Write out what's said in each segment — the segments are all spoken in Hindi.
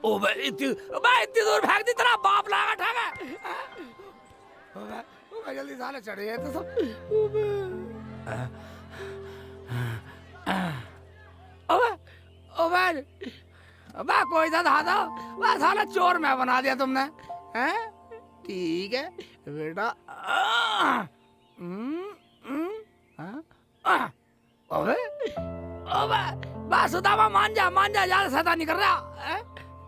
ओ बे इतनी दूर फेंक दी, तेरा बाप लागा ठागा। ओ बे जल्दी साले चढ़ गए तो सब। ओ बे कोई सा था वह साला चोर मैं बना दिया तुमने, हैं? ठीक है बेटा। अबे अबे बस सुदामा मान जा ज्यादा शैतानी कर रहा है।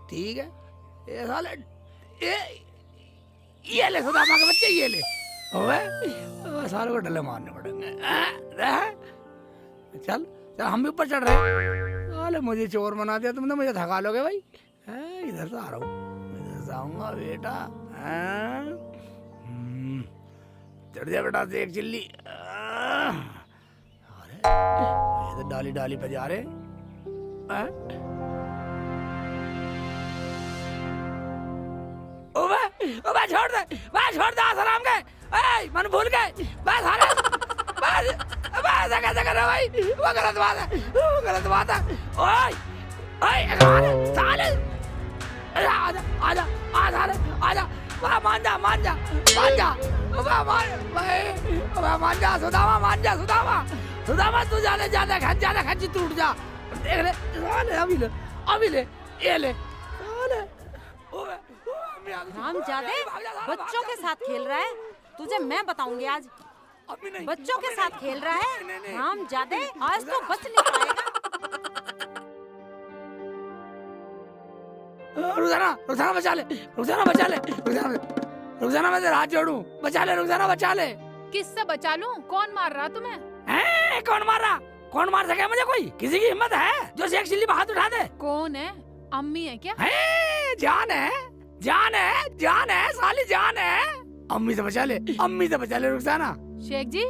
ठीक है ये साले ये ले सुदामा के बच्चे, ये ले। अबे साले को डले मारने पड़ेंगे। चल चल हम भी ऊपर चढ़ रहे। साले मुझे चोर बना दिया तुमने, मुझे थका लोगे भाई। इधर से आ रहा हूँ, इधर से आऊंगा बेटा। चढ़ जा बेटा से एक चिल्ली। ये तो डाली डाली पे जा रहे। ओबे छोड़ दे आसाराम के। मन भूल गए बस बस कैसे कर रहा भाई, वो गलत बात है। ओए साले आजा मान जा सुदामा तू ज्यादा खच्ची टूट जा। देख ले साले अभी ले ये ले साले। रामजादे बच्चों के साथ खेल रहा है, तुझे मैं बताऊंगी आज। बच्चों के साथ खेल रहा है रामजादे, आज तो बच नहीं पाएगा। रुखसाना मैं तेरा हाथ जोड़ूं, बचा ले। किससे बचा लूं? कौन मार रहा तुम्हें? कौन मार सके मुझे? कोई किसी की हिम्मत है जो शेख चिल्ली पे हाथ उठा दे? कौन है? अम्मी है क्या? जान है साली, जान है। अम्मी से बचा ले रुखसाना। शेख जी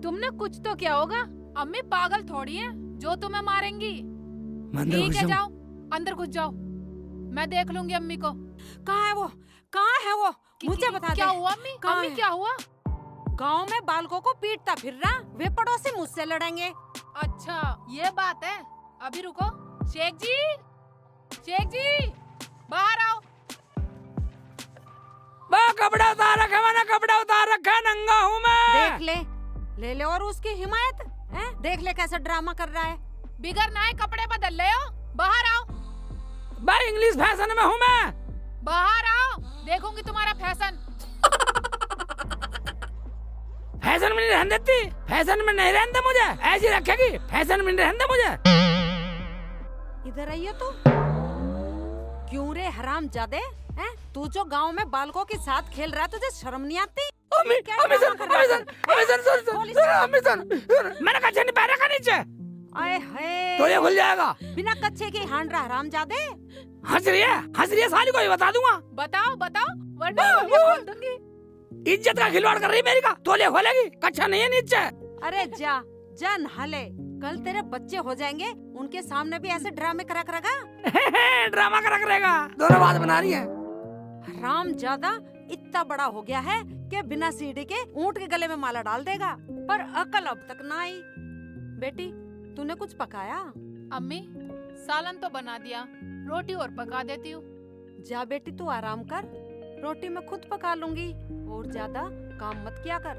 तुमने कुछ तो किया होगा, अम्मी पागल थोड़ी है जो तुम्हें मारेंगी। ठीक है जाओ अंदर घुस जाओ, मैं देख लूंगी अम्मी को। कहाँ है वो? मुझे बता दे। क्या हुआ अम्मी? अम्मी क्या हुआ? गांव में बालकों को पीटता फिर रहा, वे पड़ोसी मुझसे लड़ेंगे। अच्छा ये बात है, अभी रुको। शेख जी बाहर आओ। कपड़ा उतार रखा नंगा हूँ मैं। देख ले और उसकी हिमायत है? देख ले कैसा ड्रामा कर रहा है। बिगर नए कपड़े बदल ले हो, बाहर आओ। भाई इंग्लिश फैशन में हूँ मैं। बाहर आओ, देखूंगी तुम्हारा फैशन। फैशन में नहीं रहने देती, फैशन में नहीं रहने दे मुझे, ऐसी रखेगी। फैशन में नहीं रहने दे मुझे। इधर आइए तो। क्यों रे हरामजादे, हैं? तू जो गांव में बालकों के साथ खेल रहा है, तुझे शर्म नहीं आती? अम्मी मैंने कच्छे नहीं पहना का नीचे। आए हाय, तो ये खुल जाएगा। बिना कच्छे के हांड रहा हरामजादे। हंस रही है साली को ही बता दूंगा। बताओ वरना खोल दूंगी। इज्जत का खिलवाड़ कर रही मेरी का, तोले खोलेगी, कच्छा नहीं है नीचे। अरे जा नहा ले, कल तेरे बच्चे हो जाएंगे, उनके सामने भी ऐसे ड्रामे करा करेगा। ड्रामा करा करेगा, दोनों बात बना रही है। हरामजादा इतना बड़ा हो गया है कि बिना सीढ़ी के ऊंट के गले में माला डाल देगा, पर अकल अब तक ना आई। बेटी तूने कुछ पकाया? अम्मी सालन तो बना दिया, रोटी और पका देती हूँ। जा बेटी तू आराम कर, रोटी मैं खुद पका लूंगी, और ज्यादा काम मत किया कर।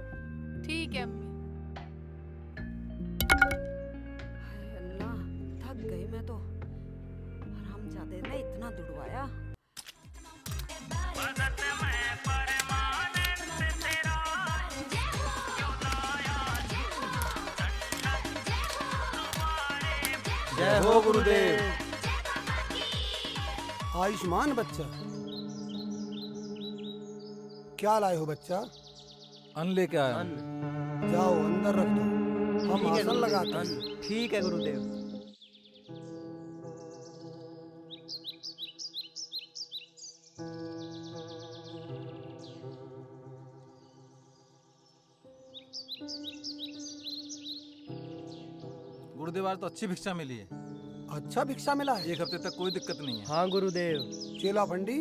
ठीक है अम्मी। अल्लाह थक गई मैं तो, हरामजादे ने इतना दुड़वाया। जय हो गुरुदेव। आयुष्मान बच्चा, क्या लाए हो बच्चा? अन्न लेके आया। जाओ अंदर रख दो, हम आसन लगाते हैं। ठीक है गुरुदेव। गुरुदेव आज तो अच्छी भिक्षा मिली है। अच्छा भिक्षा मिला है? एक हफ्ते तक कोई दिक्कत नहीं है। हाँ गुरुदेव। चेला पंडी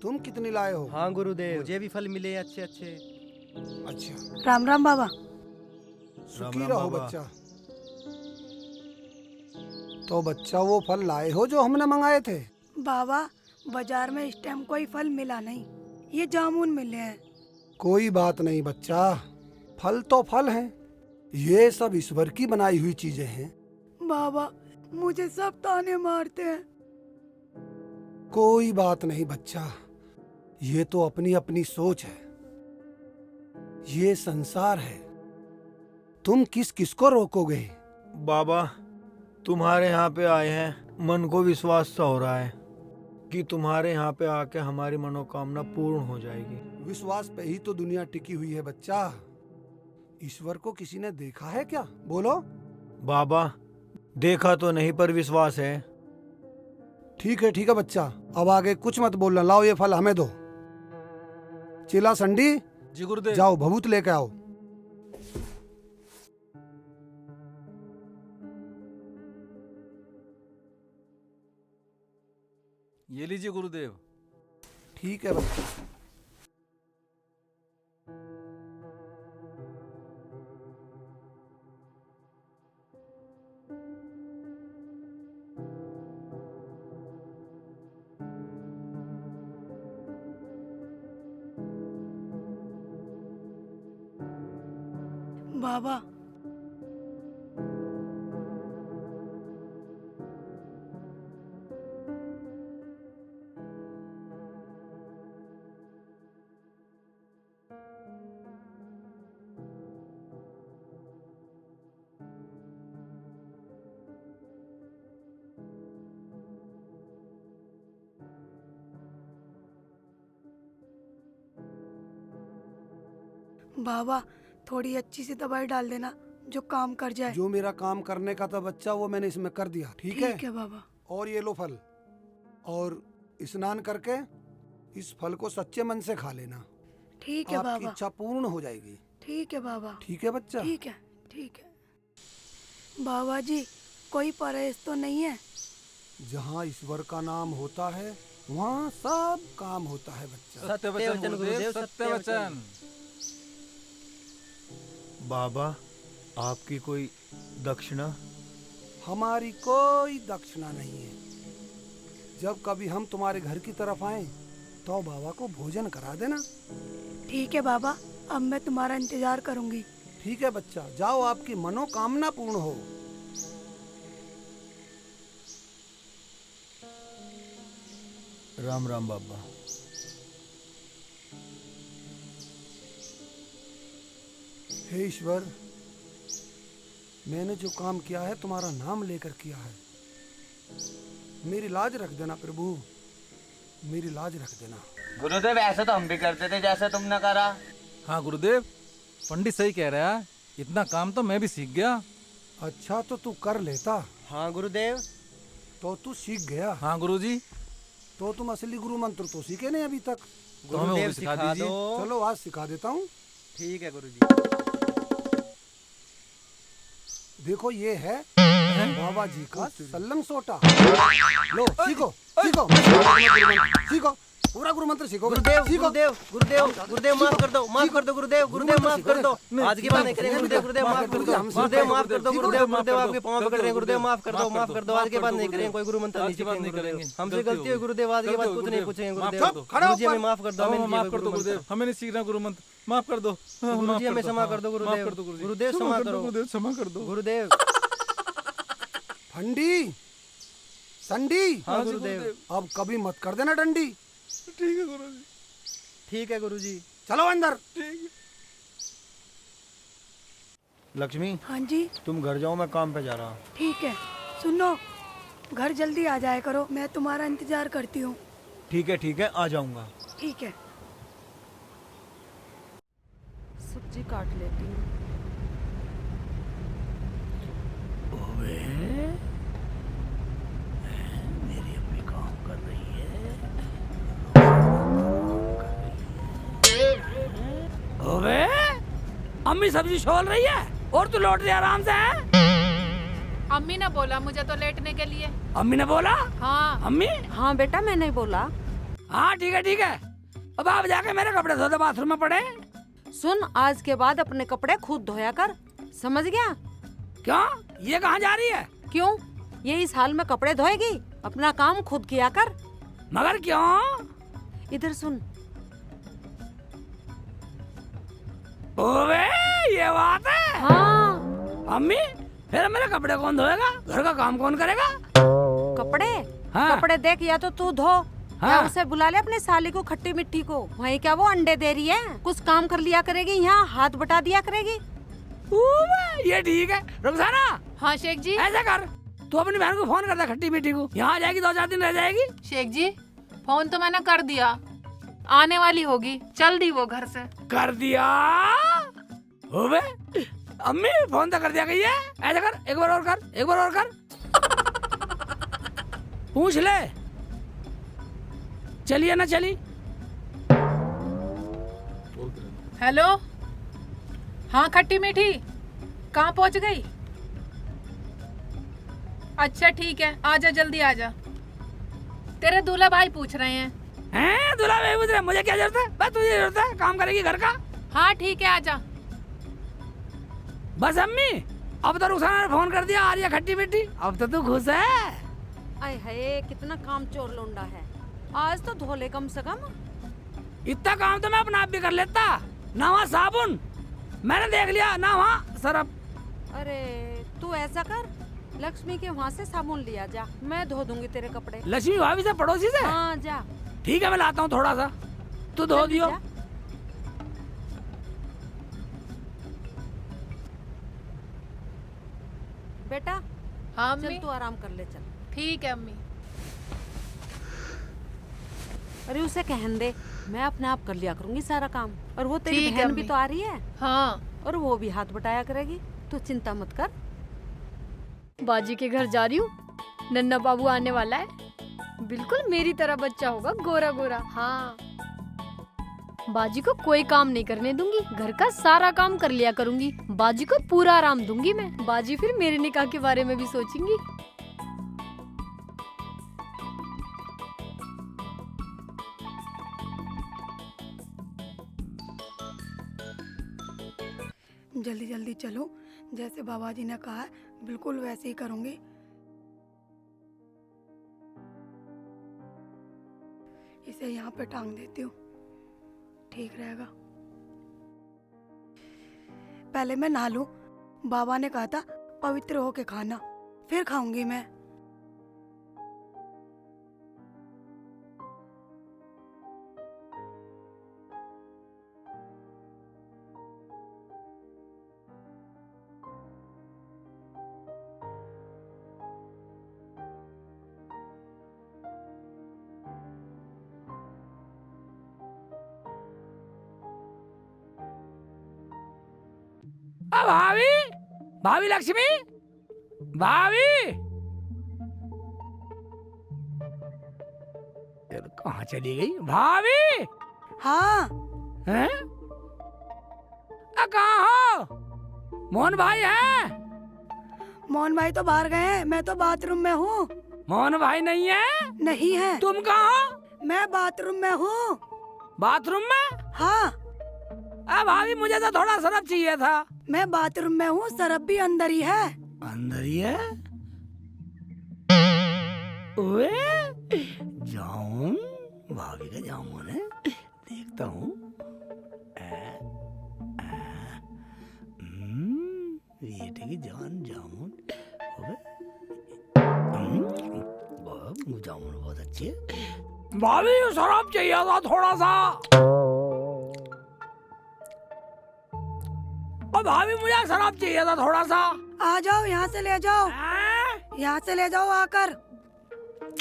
तुम कितनी लाए हो? हाँ गुरुदेव, मुझे भी फल मिले अच्छे अच्छे। अच्छा राम राम बाबा। सुखी रहो बच्चा। तो बच्चा वो फल लाए हो जो हमने मंगाए थे? बाबा बाजार में इस टाइम कोई फल मिला नहीं, ये जामुन मिले हैं। कोई बात नहीं बच्चा, फल तो फल हैं, ये सब ईश्वर की बनाई हुई चीजें हैं। बाबा मुझे सब ताने मारते हैं। कोई बात नहीं बच्चा, ये तो अपनी अपनी सोच है, ये संसार है, तुम किस किस को रोकोगे। बाबा तुम्हारे यहाँ पे आए हैं, मन को विश्वास सा हो रहा है कि तुम्हारे यहाँ पे आके हमारी मनोकामना पूर्ण हो जाएगी। विश्वास पे ही तो दुनिया टिकी हुई है बच्चा। ईश्वर को किसी ने देखा है क्या, बोलो। बाबा देखा तो नहीं पर विश्वास है। ठीक है बच्चा, अब आगे कुछ मत बोलना। लाओ ये फल हमें दो। चेला संडी, जी गुरुदेव। जाओ भभूत लेके आओ। ये लीजिए गुरुदेव। ठीक है बच्चा। बाबा बाबा थोड़ी अच्छी सी दवाई डाल देना जो काम कर जाए। जो मेरा काम करने का था बच्चा वो मैंने इसमें कर दिया। ठीक है बाबा। और ये लो फल, और स्नान करके इस फल को सच्चे मन से खा लेना। ठीक है आपकी बाबा। इच्छा पूर्ण हो जाएगी। ठीक है बाबा। ठीक है बच्चा। ठीक है बाबा जी, कोई परहेज तो नहीं है? जहाँ ईश्वर का नाम होता है वहाँ सब काम होता है बच्चा। सत्य वचन गुरुदेव, सत्य वचन। बाबा आपकी कोई दक्षिणा? हमारी कोई दक्षिणा नहीं है। जब कभी हम तुम्हारे घर की तरफ आए तो बाबा को भोजन करा देना। ठीक है बाबा, अब मैं तुम्हारा इंतजार करूंगी। ठीक है बच्चा, जाओ, आपकी मनोकामना पूर्ण हो। राम राम बाबा। हे ईश्वर, मैंने जो काम किया है तुम्हारा नाम लेकर किया है। मेरी लाज रख देना प्रभु, मेरी लाज रख देना। गुरुदेव ऐसा तो हम भी करते थे जैसे तुमने करा। हाँ गुरुदेव, पंडित सही कह रहा है, इतना काम तो मैं भी सीख गया। अच्छा तो तू कर लेता। हाँ गुरुदेव। तो तू सीख गया। हाँ गुरुजी। तो तुम असली गुरु मंत्र तो सीखे नहीं अभी तक। तो हमें वो भी सिखा दीजिए। चलो आज सिखा देता हूँ। ठीक है गुरुजी। देखो ये है बाबा जी का सल्लम सोटा। लो सीखो सीखो सीखो, पूरा गुरु मंत्र सीखो। गुरुदेव गुरुदेव गुरुदेव गुरुदेव माफ कर दो, माफ कर दो गुरुदेव, गुरुदेव माफ कर दो। आज की बात नहीं करेंगे गुरुदेव, गुरुदेव माफ कर दो, गुरुदेव माफ कर दो गुरुदेव, गुरुदेव आपके पांव पकड़ रहे हैं गुरुदेव, माफ कर दो, माफ कर दो। आज के बाद नहीं करेंगे, कोई गुरु मंत्र नहीं सीखेंगे गुरुदेव, हमसे गलती हुई गुरुदेव, आज के बाद कुछ नहीं पूछेंगे गुरुदेव। गुरुजी हमें माफ कर दो, हमें माफ कर दो गुरुदेव, हमें नहीं सीखना गुरु मंत्र, माफ कर दो। गुरुजी हमें क्षमा कर दो गुरुदेव, गुरुदेव क्षमा करो गुरुदेव, क्षमा कर दो गुरुदेव। ठंडी संडी। हाँ गुरुदेव। अब कभी मत कर देना डंडी। ठीक है गुरुजी। ठीक है गुरुजी। चलो अंदर। लक्ष्मी हाँ जी। तुम घर जाओ, मैं काम पे जा रहा हूँ। ठीक है, सुनो, घर जल्दी आ जाया करो, मैं तुम्हारा इंतजार करती हूँ। ठीक है आ जाऊंगा। ठीक है। सब्जी काट लेती हूँ। मेरी अम्मी काम कर रही है। ओबे, अम्मी सब्जी छोल रही है और तू लौट रही आराम से है? अम्मी ने बोला मुझे तो लेटने के लिए। अम्मी ने बोला? हाँ। अम्मी? हाँ बेटा, मैं नहीं बोला। हाँ ठीक है। अब आप जाके मेरे कपड़े धो दो, बाथरूम में पड़े। सुन, आज के बाद अपने कपड़े खुद धोया कर, समझ गया? क्यों, ये कहाँ जा रही है? क्यों, ये इस हाल में कपड़े धोएगी? अपना काम खुद किया कर। मगर क्यों? इधर सुन। ओवे ये बात है। हाँ अम्मी फिर मेरे कपड़े कौन धोएगा? घर का काम कौन करेगा? कपड़े हाँ। कपड़े देख, या तो तू धो या हाँ। उसे बुला ले अपने साली को, खट्टी मिट्टी को। वहीं क्या वो अंडे दे रही है, कुछ काम कर लिया करेगी, यहाँ हाथ बटा दिया करेगी। ओवे ये ठीक है। रुखसाना हाँ शेख जी। ऐसा कर, तू अपनी बहन को फोन कर दे खट्टी मीठी को, यहाँ आ जाएगी 2-4 दिन रह जाएगी। शेख जी फोन तो मैंने कर दिया, आने वाली होगी, चल दी वो घर से। कर दिया? ओवे अम्मी फोन तो कर दिया गई है। ऐसा कर, एक बार और कर, एक बार और कर। पूछ ले चलिए ना चली। हेलो हाँ खट्टी मीठी, कहाँ पहुँच गई? अच्छा ठीक है, आजा जल्दी आजा। तेरे दूल्हा भाई पूछ रहे हैं। हैं दूल्हा भाई पूछ रहे, मुझे क्या जरूरत है? बस तुझे जरूरत है, काम करेगी घर का। हाँ ठीक है आजा। बस अम्मी अब तो रुखसाना ने फोन कर दिया, आ रही है खट्टी मीठी। अब तो तू खुश है। आय हाय कितना काम चोर लोंडा है, आज तो धो ले कम से कम। इतना काम तो मैं अपना आप भी कर लेता। ना वहाँ साबुन मैंने देख लिया, ना वहाँ सरफ। अरे तू ऐसा कर, लक्ष्मी के वहाँ से साबुन लिया जा, मैं धो दूंगी तेरे कपड़े। लक्ष्मी भाभी से पड़ोसी से? हाँ जा। ठीक है मैं लाता हूँ थोड़ा सा, तू धो जल्दी दियो। जा। बेटा हाँ चल अम्मी। तू आराम कर ले, चल। ठीक है अम्मी। अरे उसे कहन दे, मैं अपने आप कर लिया करूंगी सारा काम। और वो तेरी ठीक है बहन भी अम्मी। तो आ रही है, हाँ और वो भी हाथ बटाया करेगी, तू चिंता मत कर। बाजी के घर जा रही हूँ, नन्ना बाबू आने वाला है, बिल्कुल मेरी तरह बच्चा होगा, गोरा गोरा। हाँ बाजी को कोई काम नहीं करने दूंगी, घर का सारा काम कर लिया करूंगी। बाजी को पूरा आराम दूंगी मैं, बाजी फिर मेरे निकाह के बारे में भी सोचेंगी। जल्दी जल्दी चलो, जैसे बाबा जी ने कहा है बिल्कुल वैसे ही करूंगी। इसे यहाँ पे टांग देती हूँ, ठीक रहेगा। पहले मैं नहा लूं, बाबा ने कहा था पवित्र होके खाना, फिर खाऊंगी मैं। भाभी, भाभी लक्ष्मी, भाभी यार कहाँ चली गई भाभी? हाँ हैं? कहाँ हो? मोहन भाई हैं? मोहन भाई तो बाहर गए हैं, मैं तो बाथरूम में हूँ। मोहन भाई नहीं है? नहीं है। तुम कहाँ हो? मैं बाथरूम में हूँ। बाथरूम में? हाँ भाभी मुझे तो थोड़ा सरफ चाहिए था। मैं बाथरूम में हूँ, सरफ भी अंदर ही है। अंदर ही है? ओए जाऊं, भाभी का जामुन है, देखता हूँ। बेटे की जान जामुन, जामुन बहुत अच्छी है। भाभी शराब चाहिए था थोड़ा सा। और भाभी मुझे शराब चाहिए था थोड़ा सा। आ जाओ, यहाँ से ले जाओ, यहाँ से ले जाओ आकर।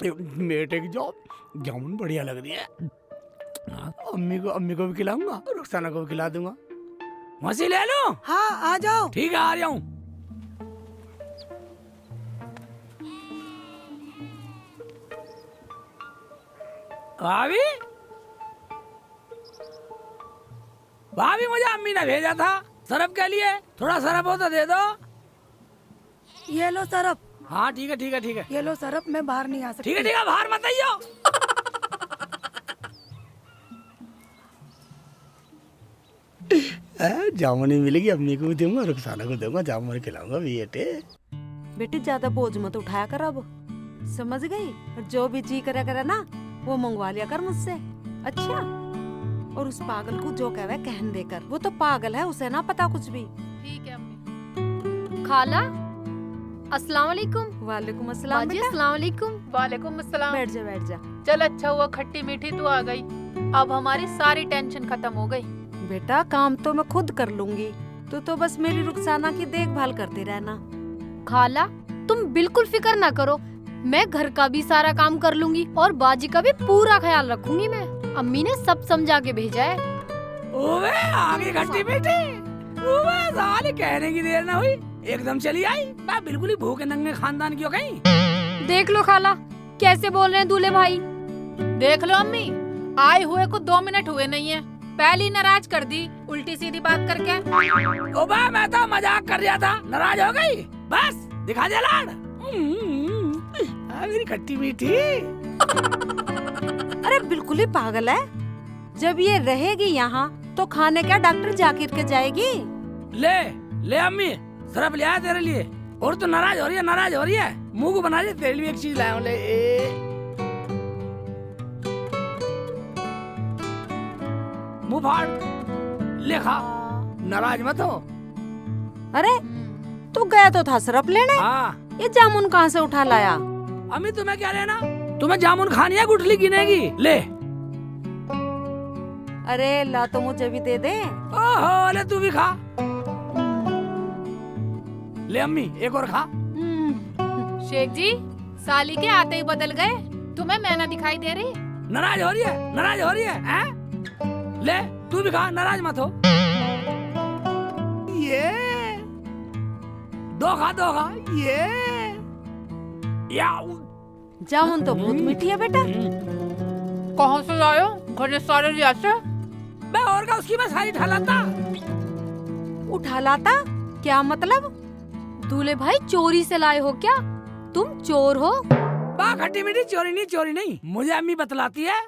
बेटे की जामुन बढ़िया लग रही है। अम्मी को भी खिलाऊंगा, रुखसाना को भी खिला दूंगा। मसी ले लो। हाँ आ जाओ। ठीक है आ रहा हूँ। भाभी, भाभी मुझे अम्मी ने भेजा था सरफ के लिए, थोड़ा सरफ हो तो दे दो। ये लो सरफ। हाँ ठीक है ठीक है ठीक है। ये लो सरफ, मैं बाहर नहीं आ सकती। ठीक है बाहर मत आइयो। जामुन ही मिलेगी, अम्मी को भी दूंगा, रुखसाना को दूंगा, जामुन खिलाऊंगा बेटे। बेटी ज्यादा बोझ मत उठाया कर अब, समझ गई? और जो भी जी करा करे ना वो मंगवा लिया कर मुझसे। अच्छा, और उस पागल को जो कहे कहन देकर, वो तो पागल है, उसे ना पता कुछ भी। ठीक है अम्मी। खाला अस्सलाम वालेकुम। वालेकुम अस्सलाम बाजी बेटा। अस्सलाम वालेकुम। वालेकुम अस्सलाम। बैठ जा बैठ जा। चल अच्छा हुआ खट्टी मीठी तू आ गई, अब हमारी सारी टेंशन खत्म हो गई। बेटा काम तो मैं खुद कर लूंगी, तू तो बस मेरी रुखसाना की देखभाल करती रहना। खाला तुम बिल्कुल फिक्र ना करो, मैं घर का भी सारा काम कर लूंगी और बाजी का भी पूरा ख्याल रखूंगी मैं। अम्मी ने सब समझा के भेजा है। ओवे आगे खट्टी मीठी, ओवे साले कहने की देर ना हुई, एकदम चली आई। मैं बिल्कुल ही भूखे नंगे खानदान की हो गई। देख लो खाला कैसे बोल रहे हैं दूल्हे भाई। देख लो अम्मी, आए हुए को 2 मिनट हुए नहीं है, पहली नाराज कर दी उल्टी सीधी बात करके। ओबा मैं तो मजाक कर रहा था, नाराज हो गई, बस दिखा दिया लाड। मेरी खट्टी मीठी। अरे बिल्कुल ही पागल है, जब ये रहेगी यहाँ तो खाने क्या डॉक्टर जाकिर के जाएगी। ले ले अम्मी, सरफ ले आया तेरे लिए। और तो नाराज हो रही है, नाराज हो रही है, मुंह को बना दे, तेरे लिए एक चीज लाया हूँ, ले मुंह फाड़, ले खा, नाराज मत हो। अरे तू गया तो था सरफ लेने, हाँ ये जामुन कहाँ से उठा लाया। अम्मी तुम्हें क्या लेना, तुम्हें जामुन खानी है गुठली गिनेगी, ले। अरे ला तो मुझे भी दे दे। ओहो ले तू भी खा, ले अम्मी एक और खा। शेख जी साली के आते ही बदल गए, तुम्हें मैं ना दिखाई दे रही। नाराज हो रही है, नाराज हो रही है, हैं? ले तू भी खा, नाराज मत हो। ये दो खा, ये याऊ। जामुन तो बहुत मीठी है बेटा। कहाँ से लायो, घर सारे लिया से। मैं और का उसकी मैं सारी ठालाता। उठा लाता क्या मतलब। दूल्हे भाई चोरी से लाए हो क्या, तुम चोर हो। बा खट्टी मीठी, चोरी नहीं, मुझे अम्मी बतलाती है,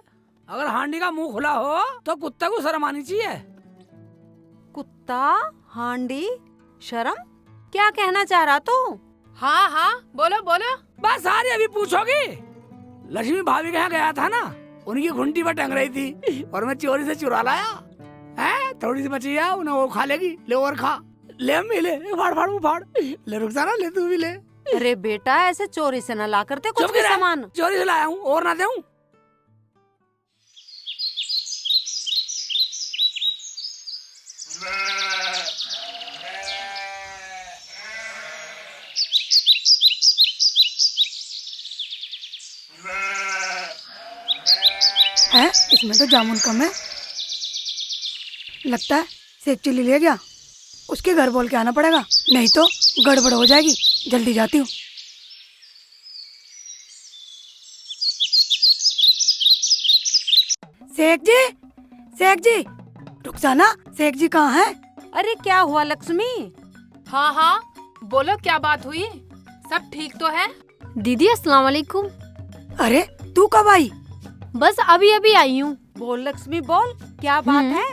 अगर हांडी का मुंह खुला हो तो कुत्ते को शर्म आनी चाहिए। कुत्ता, हांडी, शर्म, क्या कहना चाह रहा तू। हाँ हाँ बोलो बोलो। बस सारी अभी पूछोगी। लक्ष्मी भाभी के यहाँ गया था ना, उनकी घुंटी पर टंग रही थी और मैं चोरी से चुरा लाया है, थोड़ी सी बची है, उन्हें वो खा लेगी, ले और खा, ले अम्मी ले, फाड़, ले रुखसाना ले तू भी ले। अरे बेटा ऐसे चोरी से न ला करते कुछ चुप भी गिरा, सामान। चोरी से लाया हूँ और ना दूं। है इसमें तो जामुन कम है, लगता है सेक चिल्ली ले गया, उसके घर बोल के आना पड़ेगा, नहीं तो गड़बड़ हो जाएगी। जल्दी जाती हूँ। सेठ जी, रुखसाना, सेठ जी कहाँ है। अरे क्या हुआ लक्ष्मी। हाँ हाँ बोलो क्या बात हुई, सब ठीक तो है। दीदी अस्सलाम वालेकुम। अरे तू कब आई। बस अभी अभी आई हूँ। बोल लक्ष्मी बोल, क्या बात है।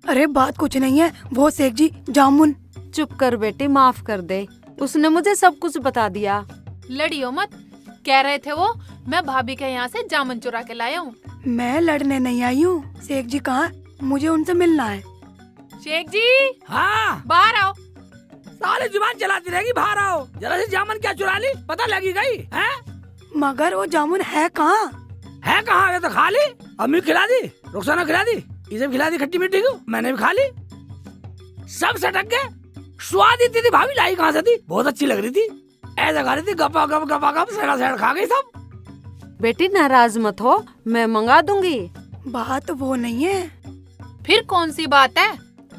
अरे बात कुछ नहीं है, वो सेठ जी जामुन। चुप कर बेटी, माफ कर दे, उसने मुझे सब कुछ बता दिया। लड़ियो मत, कह रहे थे वो मैं भाभी के यहाँ से जामुन चुरा के लाया हूँ। मैं लड़ने नहीं आई हूँ। शेख जी कहाँ, मुझे उनसे मिलना है। शेख जी हाँ बाहर आओ। साले जुबान चलाती रहेगी, बाहर आओ, जरा सी जामुन क्या चुरा ली, पता लगी गई है। मगर वो जामुन है कहाँ। है कहाँ, ये तो खा ली, अम्मी खिला दी, रुखसाना खिला दी, इसे भी खिला दी खट्टी मीठी को, मैंने भी खा ली, सब सटक गए। स्वाद इतनी थी, भाभी लाई कहाँ से थी, बहुत अच्छी लग रही थी, ऐसा खा रही थी, गपा गप सड़ा सड़ा खा गई सब। बेटी नाराज मत हो, मैं मंगा दूंगी। बात वो नहीं है। फिर कौन सी बात है।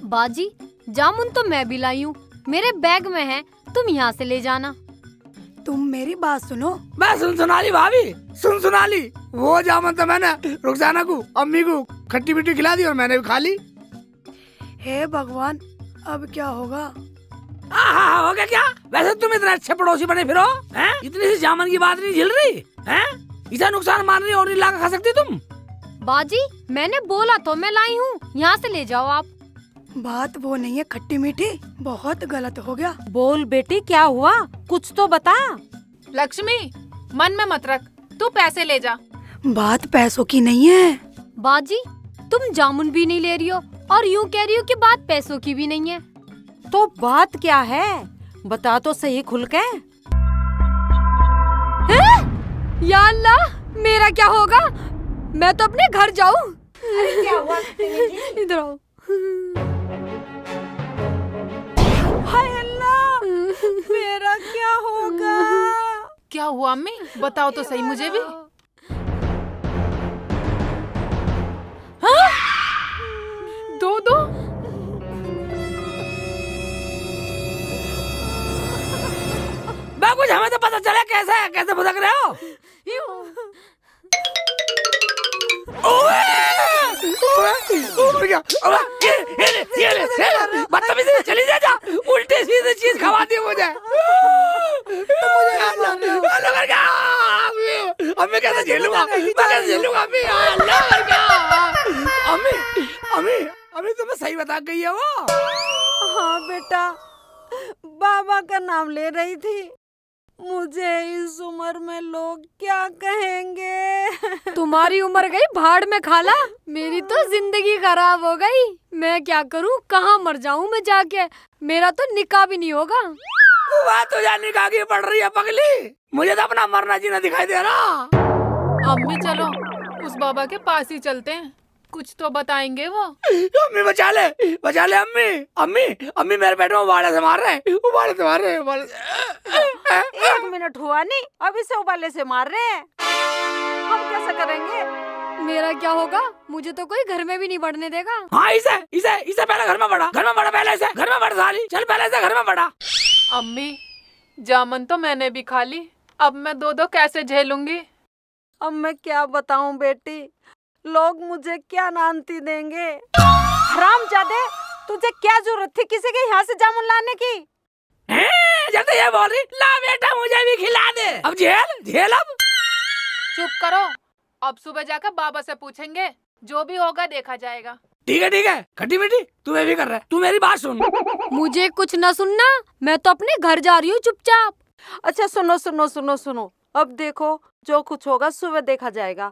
बाजी जामुन तो मैं भी लाई हूँ, मेरे बैग में है, तुम यहाँ से ले जाना। तुम मेरी बात सुनो। मैं सुना ली भाभी, सुना ली, वो जामुन तो मैंने रुखसाना को, अम्मी को खट्टी मीठी खिला दी और मैंने भी खा ली। हे भगवान, अब क्या होगा। हाँ हो गया क्या। वैसे तुम इतने अच्छे पड़ोसी बने फिरो हैं, इतनी सी जामुन की बात नहीं झिल रही हैं, इसे नुकसान मान रही और नहीं लाकर खा सकती तुम। बाजी मैंने बोला तो मैं लाई हूँ, यहाँ से ले जाओ आप। बात वो नहीं है खट्टी मीठी, बहुत गलत हो गया। बोल बेटी क्या हुआ, कुछ तो बता। लक्ष्मी मन में मत रख, तू पैसे ले जा। बात पैसों की नहीं है। बाजी, तुम जामुन भी नहीं ले रही हो और यूं कह रही हो कि बात पैसों की भी नहीं है। तो बात क्या है, बता तो सही खुल के। हैं? या अल्लाह, मेरा क्या होगा? मैं तो अपने घर जाऊं। क्या हुआ? इधर आओ। हाय अल्लाह, मेरा क्या होगा? क्या हुआ अम्मी, बताओ तो सही मुझे भी। हाँ? दो कुछ हमें तो पता चला कैसे भुदक रहे हो। बदतमीजी, चली जा, उल्टी सीधी चीज खवा दी मुझे। अम्मी कैसे झेलूंगा, मैं कैसे झेलूंगा अम्मी? अम्मी तुम्हें सही बता गई है वो। हाँ बेटा, बाबा का नाम ले रही थी। मुझे इस उम्र में लोग क्या कहेंगे? तुम्हारी उम्र गई भाड़ में खाला, मेरी तो जिंदगी खराब हो गई। मैं क्या करूं, कहाँ मर जाऊं मैं जाके? मेरा तो निकाह भी नहीं होगा। बात तो जाने का आगे पड़ रही है पगली, मुझे तो अपना मरना जीना दिखाई दे रहा। अम्मी चलो उस बाबा के पास ही चलते हैं, कुछ तो बताएंगे वो। अम्मी बचा ले अम्मी मेरे पेट में उबाले से मार रहे हैं, उबाले से मार रहे हैं, उबाले से। 1 मिनट हुआ नहीं, अभी से उबाले से मार रहे हैं। हम कैसे करेंगे? मेरा क्या होगा? मुझे तो कोई घर में भी नहीं बढ़ने देगा। हाँ, इसे पहले घर में बढ़ा पहले इसे घर में बढ़ साली, चल पहले इसे घर में बढ़ा। अम्मी जामुन तो मैंने भी खा ली, अब मैं दो कैसे झेलूंगी? अब मैं क्या बताऊं बेटी, लोग मुझे क्या नानती देंगे। हरामजादे, तुझे क्या जरूरत थी किसी के यहाँ से जामुन लाने की? जब तो ये बोल रही, ला बेटा मुझे भी खिला दे। अब झेल अब। चुप करो, अब सुबह जाकर बाबा से पूछेंगे, जो भी होगा देखा जाएगा। ठीक है, खट्टी मीठी तू भी कर रहा है, तू मेरी बात सुन। मुझे कुछ न सुनना, मैं तो अपने घर जा रही हूँ चुपचाप। अच्छा सुनो, अब देखो जो कुछ होगा सुबह देखा जाएगा।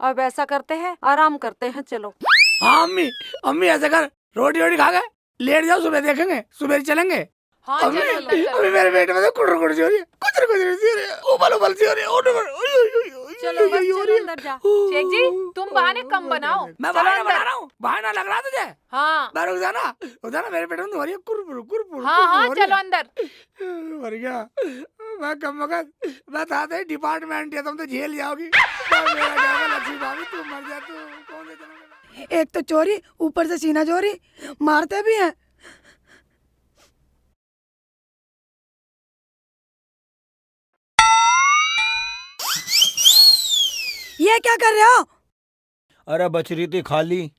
अब ऐसा करते हैं, आराम करते हैं, चलो। हाँ अम्मी ऐसा कर, रोटी खा गए लेट जाओ, सुबह देखेंगे, सुबह चलेंगे। हाँ अम्मी चलो। अभी मेरे पेट में तो कुड़ सी हो रही है, कुछ सी हो रही है, उबल सी हो रही है। चलो बस चलो अंदर जा। शेख जी तुम बहाने कम बनाओ। मैं चलो बहाना अंदर। बना रहा हूँ, बहाना लग रहा तुझे? हाँ मैं रुक जाना मेरे पेट में तो हो रही है कुरपुर। हाँ चलो अंदर। मर गया मैं, कम वक्त मैं था डिपार्टमेंट है, तुम तो झेल जाओगी। मेरा क्या होगा, लक्ष्मी भाभी तू मर जा, तू कौन से जन्म। एक तो चोरी, ऊपर से सीना चोरी, मारते भी हैं। ये क्या कर रहे हो? अरे बच रही थी खाली।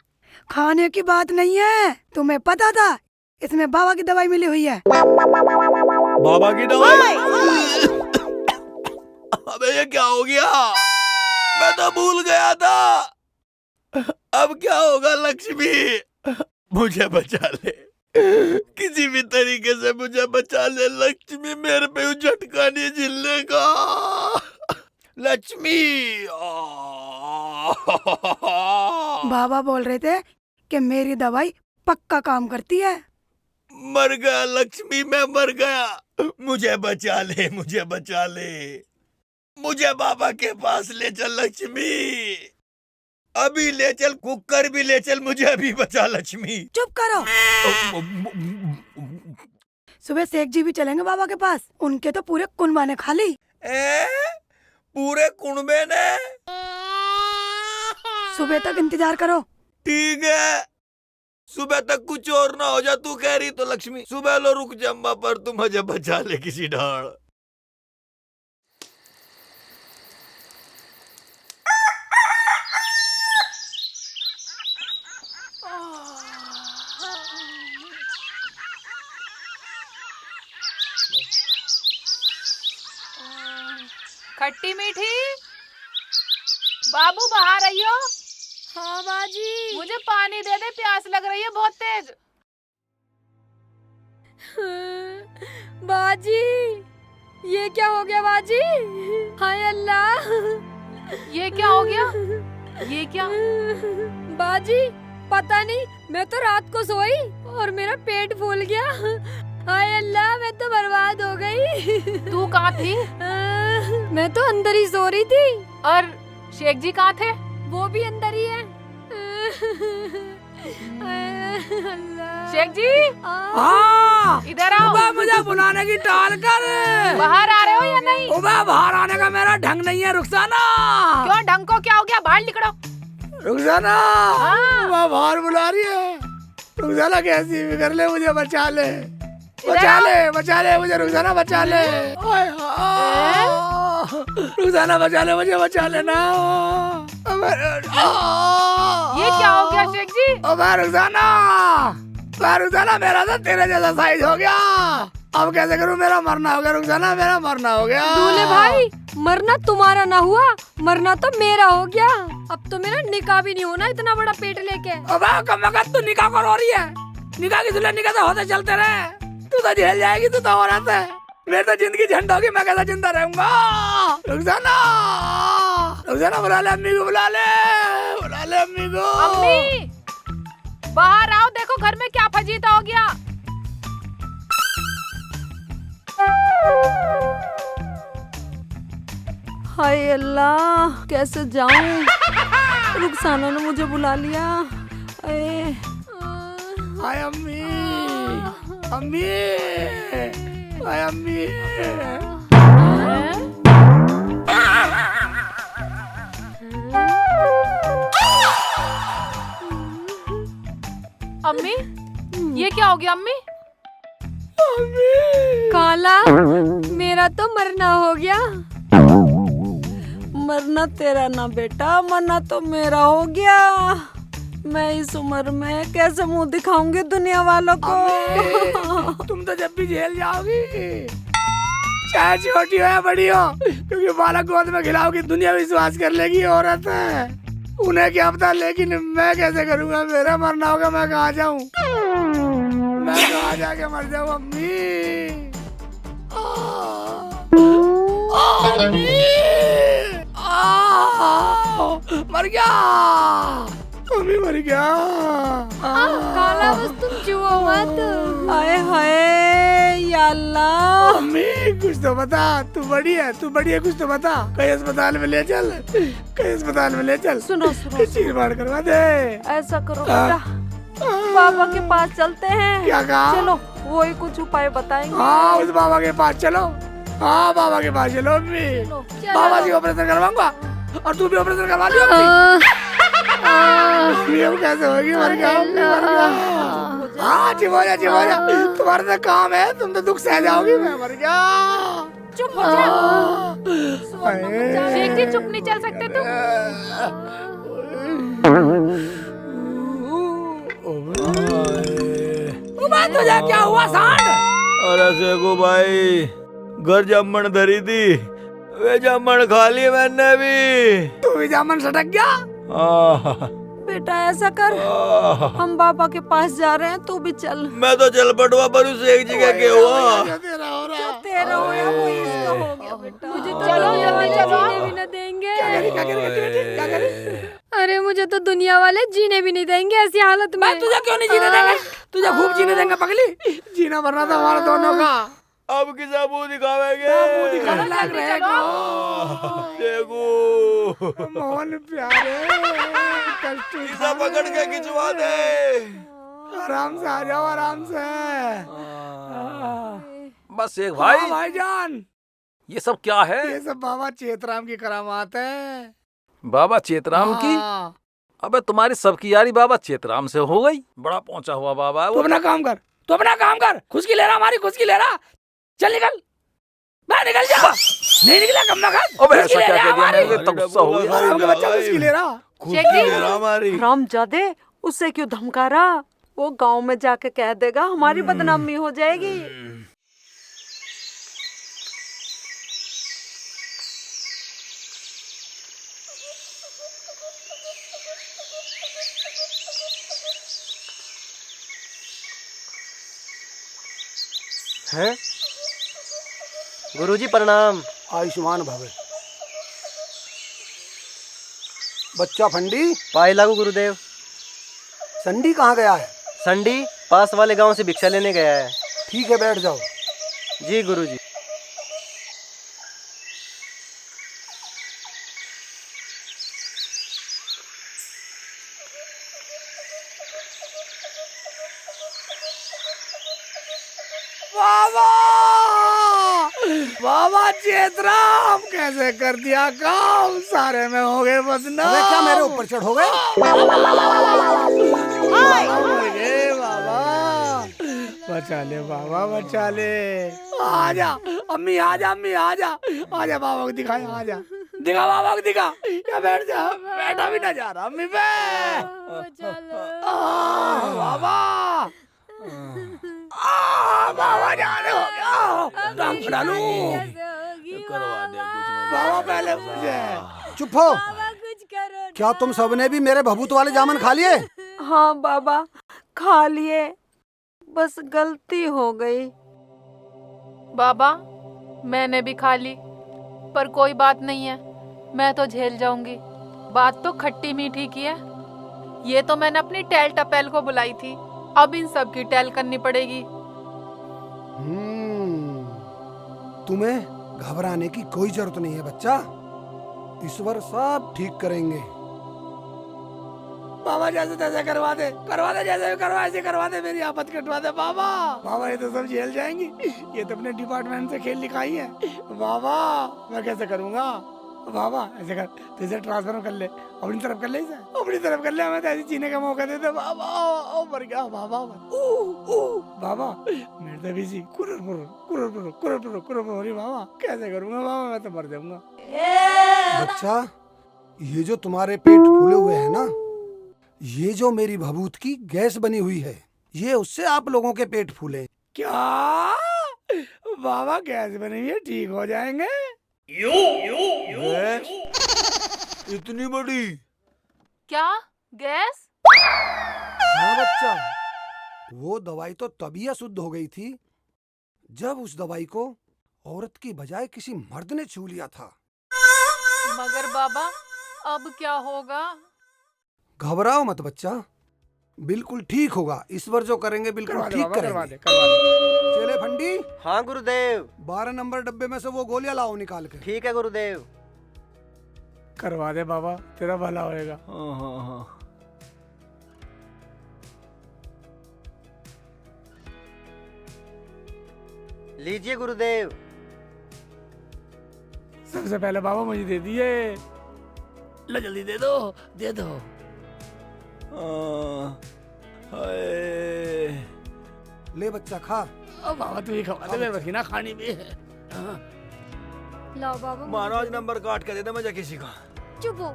खाने की बात नहीं है, तुम्हें पता था इसमें बाबा की दवाई मिली हुई है। बाबा की दवाई? अबे ये क्या हो गया, मैं तो भूल गया था। अब क्या होगा लक्ष्मी, मुझे बचा ले, किसी भी तरीके से मुझे बचा ले लक्ष्मी, मेरे पे झटका नहीं झिलने का लक्ष्मी। बाबा बोल रहे थे कि मेरी दवाई पक्का काम करती है। मर गया लक्ष्मी, मैं मर गया, मुझे बचा ले, मुझे बाबा के पास ले चल लक्ष्मी, अभी ले चल, कुकर भी ले चल, मुझे अभी बचा लक्ष्मी। चुप करो। सुबह शेख जी भी चलेंगे बाबा के पास, उनके तो पूरे कुनबा ने खा ली। पूरे कुनबे ने? सुबह तक इंतजार करो। ठीक है, सुबह तक कुछ और ना हो जा, तू कह रही तो लक्ष्मी। सुबह लो रुक जम्मा, पर तू मुझे बचा ले किसी ढाल। खट्टी मीठी, बाबू बाहर आइयो। हाँ बाजी। मुझे पानी दे दे, प्यास लग रही है बहुत तेज। बाजी, ये क्या हो गया बाजी? हाय अल्लाह, ये क्या हो गया? ये क्या? बाजी पता नहीं, मैं तो रात को सोई और मेरा पेट फूल गया। हाय अल्लाह, मैं तो बर्बाद हो गई। तू कहाँ थी? मैं तो अंदर ही सो रही थी। और शेख जी कहाँ थे? वो भी अंदर ही है। अल्लाह। शेख जी हाँ इधर आओ। उबा, मुझे बुलाने की टाल कर। बाहर आ रहे हो या नहीं? उबा, बाहर आने का मेरा ढंग नहीं है रुखसाना। क्यों, ढंग को क्या हो गया? बाहर निकलो। रुखसाना, हाँ। उबा बाहर बुला रही है। रुखसाना कैसी भी कर ले, मुझे बचा ले, बचा ले, बचा ले मुझे रुखसाना, बचा ले। ओए हाँ। रुखसाना बचा ले मुझे, बचा लेना। ये क्या हो गया शेख जी? रुखसाना, मेरा तो तेरे जैसा साइज हो गया। अब कैसे करूं, मेरा मरना हो गया रुखसाना, मेरा मरना हो गया। दूल्हे भाई, मरना तुम्हारा ना हुआ, मरना तो मेरा हो गया। अब तो मेरा निकाह भी नहीं होना इतना बड़ा पेट लेके। अबे कम वक्त तू निकाह कर हो रही है। निकाह की दुल्हन निकाह तो होते चलते रहे। तू तो झेल जाएगी, तू तो औरत है। मेरी तो जिंदगी झंड होगी, मैं कैसा जिंदा रहूंगा। रुखसाना, रुखसाना बुला ले अम्मी को, बुला ले, बुला ले अम्मी को। अम्मी बाहर आओ, देखो घर में क्या फजीता हो गया। हाय अल्लाह, कैसे जाऊं? रुखसाना ने मुझे बुला लिया। हाय अम्मी, अम्मी, हाय अम्मी। अम्मी ये क्या हो गया अम्मी? काला, मेरा तो मरना हो गया। मरना तेरा ना बेटा, मरना तो मेरा हो गया। मैं इस उम्र में कैसे मुंह दिखाऊंगी दुनिया वालों को? तुम तो जब भी जेल जाओगी, चाहे छोटी हो या बड़ी हो, क्योंकि बालक गोद में खिलाओगी, दुनिया विश्वास कर लेगी औरत है। उन्हें क्या पता, लेकिन मैं कैसे करूंगा? मेरा मरना होगा, मैं कहाँ जाऊं? मैं कहाँ जाके मर जाऊं अम्मी? मर गया अम्मी, मर गया। काला, बस तुम छुओ मत। हाय हाय या अल्लाह। अम्मी कुछ तो बता, तू बड़ी है, तू बड़ी है, कुछ तो बता। कहीं अस्पताल में ले चल, कहीं अस्पताल में ले चल। सुनो सुनो, चीर फाड़ करवा दे। ऐसा करो बेटा, बाबा के पास चलते हैं। क्या कहा? चलो, वो ही कुछ उपाय बताएंगे। हाँ, उस बाबा के पास चलो। हाँ, बाबा के पास चलो अम्मी। बाबा जी ऑपरेशन करवाऊंगा और तू भी ऑपरेशन करवा लियो अम्मी। अब कैसे होगी? मर गया अम्मी, मर गया। हाँ, चिमोजा चिमोजा, तुम्हारा तो काम है, तुम तो दुख सह जाओगी। मैं मर गया। चुप हो जा। शेख जी चुप नहीं चल सकते तुम? तुझे क्या हुआ सांड? अरे शेखू भाई, घर जामन धरी थी, वे जामन खा ली मैंने भी। तू भी जामन सटक गया? बेटा ऐसा कर, हम बाबा के पास जा रहे हैं, तू भी चल। मैं तो चल पटवा पर उस एक जगह के हुआ। जो तेरा हो रहा है। तेरा होया वो इसका हो गया बेटा। मुझे तो चलो, जल्दी चलो। जीने भी न देंगे। क्या करी, क्या करी, क्या करी? अरे मुझे तो दुनिया वाले जीने भी नहीं देंगे ऐसी हालत में। मैं तुझे क्यों नहीं जीने देंगे? तुझे खूब जीने देंगे पगली। जीना मरना था हमारा दोनों का। अब किसा मुंह दिखावेंगे? मुंह दिखाने लायक रहेगा। शेखू, मोहन प्यारे, कष्ट किसा पकड़ के खिंचवा दे। आराम से आ जाओ, आराम से। बस एक हाँ भाई, भाईजान, ये सब क्या है? ये सब बाबा चेतराम की करामात है। बाबा चेतराम की? हाँ। अबे तुम्हारी सबकी यारी बाबा चेतराम से हो गई। बड़ा पहुंचा हुआ बाबा है तू वो। अपना काम कर, तू अपना काम कर। खुशकी ले रहा, हमारी खुशकी ले रहा। चल निकल, बाहर निकल जा। नहीं निकला कम ना कर। अबे ऐसा क्या कह दिया मैंने? तब गुस्सा हो गया। आपका बच्चा खुशकी ले रहा। शेख जी हमारी हरामजादे, उससे क्यों धमका रहा? वो गांव में जाके कह देगा, हमारी बदनामी हो जाएगी। हैं? गुरुजी प्रणाम। आयुष्मान भव। बच्चा फंडी, पाई लागू गुरुदेव। संडी कहाँ गया है? संडी पास वाले गांव से भिक्षा लेने गया है। ठीक है, बैठ जाओ। जी गुरुजी। बाबा बाबा चेतराम, कैसे कर दिया काम, सारे में हो गए बदनाम। अबे क्या मेरे ऊपर चढ़ोगे? मर गए बाबा, बचा ले बाबा, बचा ले। आजा अम्मी, आजा अम्मी, आजा आजा, बाबा को दिखा, आजा दिखा बाबा को दिखा। या बैठ जा, बैठा भी ना जा रहा अम्मी पे। बाबा बाबा जाने हो गया, काम करा लूं। करवा दे कुछ बाबा पहले मुझे। चुप हो। क्या तुम सबने भी मेरे भभूत वाले जामुन खा लिए? हाँ बाबा, खा लिए, बस गलती हो गई। बाबा मैंने भी खा ली, पर कोई बात नहीं है, मैं तो झेल जाऊंगी। बात तो खट्टी मीठी की है। ये तो मैंने अपनी टैल टपेल को बुलाई थी, अब इन सब की टैल करनी पड़ेगी। तुम्हें घबराने की कोई जरूरत नहीं है बच्चा, ईश्वर सब ठीक करेंगे। बाबा जैसे तैसे करवा दे, जैसे भी करवा, ऐसे करवा दे, मेरी आफत कटवा दे बाबा। बाबा ये तो सब झेल जाएंगी, ये तो अपने डिपार्टमेंट से खेल लिखाई है। बाबा मैं कैसे करूँगा? बाबा ऐसे कर, तो इसे ट्रांसफर कर ले, अपनी तरफ कर ले, इसे अपनी तरफ कर ले, हमें तो ऐसे जीने का मौका दे दे बाबा। ओ मर गया बाबा, बाबा मेरे तो भी कुरर हो रही बाबा, कैसे करूँगा बाबा, मैं तो मर जाऊंगा। बच्चा, ये जो तुम्हारे पेट फूले हुए हैं ना, ये जो मेरी भभूत की गैस बनी हुई है, ये उससे आप लोगों के पेट फूले। क्या बाबा गैस बनी हुई है, ठीक हो जाएंगे? गैस इतनी बड़ी? क्या गैस? हाँ बच्चा, वो दवाई तो तभी अशुद्ध हो गई थी जब उस दवाई को औरत की बजाय किसी मर्द ने छू लिया था। मगर बाबा अब क्या होगा? घबराओ मत बच्चा, बिल्कुल ठीक होगा। ईश्वर जो करेंगे बिल्कुल ठीक करेंगे। चले फंडी। हाँ गुरुदेव। 12 नंबर डब्बे में से वो गोलियां लाओ निकाल के। ठीक है गुरुदेव। करवा दे बाबा, तेरा भला होएगा। हाँ। लीजिए गुरुदेव। सबसे पहले बाबा मुझे दे दिए, लो जल्दी दे दो, दे दो। ले बच्चा खा। अब बाबा तू ही खवा दे, मेरे बस की ना खानी भी है। लाओ बाबा। मानो आज नंबर काट के दे दे मुझे किसी का। चुप हो।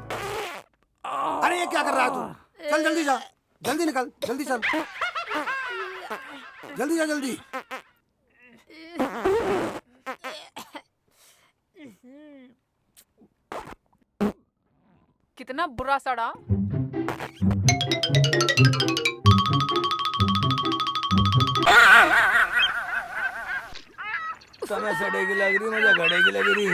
अरे ये क्या कर रहा है तू? चल जल्दी जा, जल्दी निकल, जल्दी चल, जल्दी जा जल्दी। कितना बुरा सड़ा। समय सड़े की लग रही, मुझे घड़े की लग रही।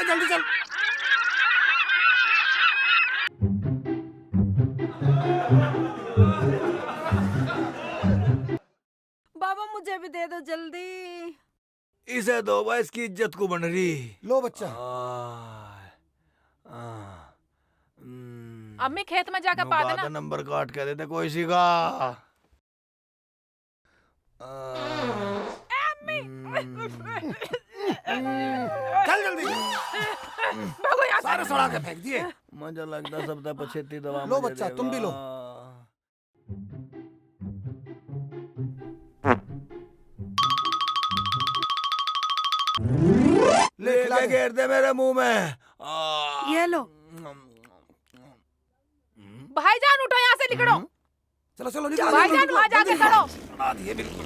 जल्दी चल। बाबा मुझे भी दे दो जल्दी। इसे दो भाई, इसकी इज्जत को बन रही। लो बच्चा। अम्मी खेत में जाकर पा देना। नंबर काट के देते कोई सी का। चल जल्दी। सारे सड़ा के फेंक दिए। मुझे लगता सब तक पछेती दवा। लो बच्चा, तुम भी लो। ले घेर दे मेरे मुंह में। ये लो। भाईजान उठो, यहाँ से निकलो। चलो चलो निकलो। भाईजान वहाँ जाके खड़ो। बना दिए बिल्कुल।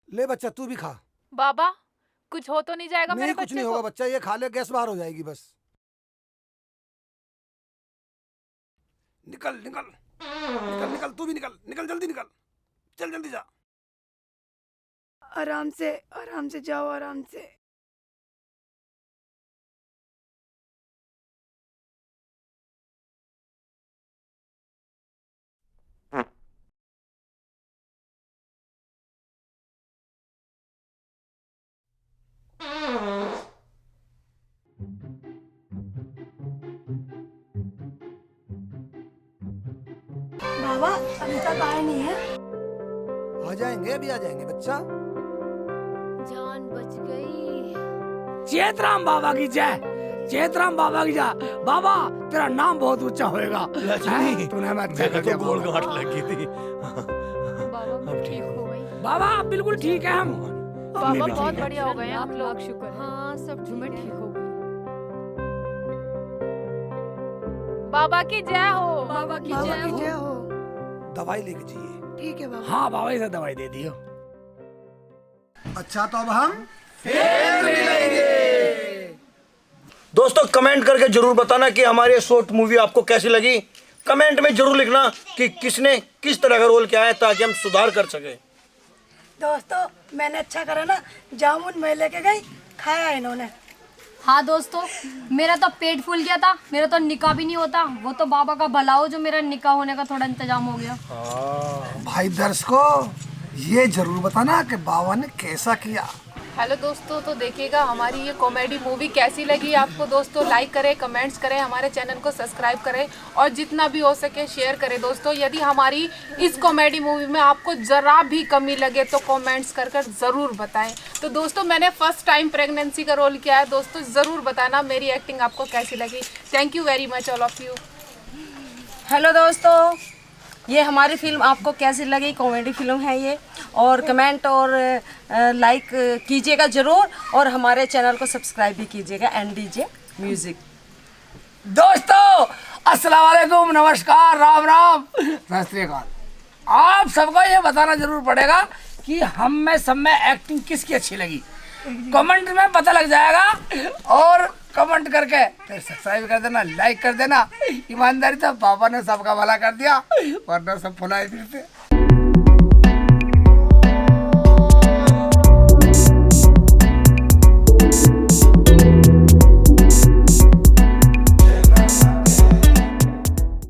ले बच्चा, तू भी खा। बाबा कुछ हो तो नहीं जाएगा नहीं मेरे कुछ बच्चे नहीं को? होगा बच्चा, ये खा ले, गैस बाहर हो जाएगी बस। निकल निकल निकल निकल, तू भी निकल निकल, जल्दी निकल, चल जल्दी जा। आराम से जाओ, आराम से। बाबा अभी तक आए नहीं है। आ जाएंगे, अभी आ जाएंगे बच्चा। जान बच गई। चेतराम बाबा की जय, चेतराम बाबा की जय। बाबा तेरा नाम बहुत ऊंचा होएगा। लक्ष्मी, तूने हमें अच्छा मेरे कर तो दिया गोल बाबा। गांठ लगी थी। बाबा मैं ठीक हो गई। बाबा आप बिल्कुल ठीक है हम। बाबा भी बहुत ठीक है। बढ़िया हो गए हैं आप लाख लोग। लाख शुक्र है। हाँ सब मैं ठीक हो गई। बाबा की जय हो। बाबा की बाबा जय की हो। जय हो। दवाई लेके जाइए। ठीक है बाबा। हाँ बाबा इसे दवाई दे दियो। अच्छा तो अब हम दोस्तों कमेंट करके जरूर बताना कि हमारी ये शॉर्ट मूवी आपको कैसी लगी। कमेंट में जरूर लिखना कि किसने किस तरह का रोल किया है, ताकि हम सुधार कर सके। दोस्तों मैंने अच्छा करा ना, जामुन मैं लेके गई, खाया इन्होंने। हाँ दोस्तों, मेरा तो पेट फूल गया था, मेरा तो निकाह भी नहीं होता। वो तो बाबा का भला हो जो मेरा निकाह होने का थोड़ा इंतजाम हो गया। भाई दर्शकों ये जरूर बताना कि बाबा ने कैसा किया। हेलो दोस्तों, तो देखिएगा हमारी ये कॉमेडी मूवी कैसी लगी आपको। दोस्तों लाइक करें, कमेंट्स करें, हमारे चैनल को सब्सक्राइब करें और जितना भी हो सके शेयर करें। दोस्तों यदि हमारी इस कॉमेडी मूवी में आपको ज़रा भी कमी लगे तो कमेंट्स कर ज़रूर बताएं। तो दोस्तों मैंने फर्स्ट टाइम प्रेगनेंसी का रोल किया है। दोस्तों ज़रूर बताना मेरी एक्टिंग आपको कैसी लगी। Thank you very much all of you. Hello दोस्तों, ये हमारी फिल्म आपको कैसी लगी? कॉमेडी फिल्म है ये, और कमेंट और लाइक कीजिएगा ज़रूर, और हमारे चैनल को सब्सक्राइब भी कीजिएगा NDJ म्यूज़िक। दोस्तों अस्सलाम वालेकुम, नमस्कार, राम राम, सत श्री अकाल। आप सबको ये बताना जरूर पड़ेगा कि हम में सब में एक्टिंग किसकी अच्छी लगी। कमेंट में पता लग जाएगा। और कमेंट करके फिर सब्सक्राइब कर देना, लाइक कर देना। ईमानदारी से बाबा ने सबका भला कर दिया, वरना सब फुलाए फिरते।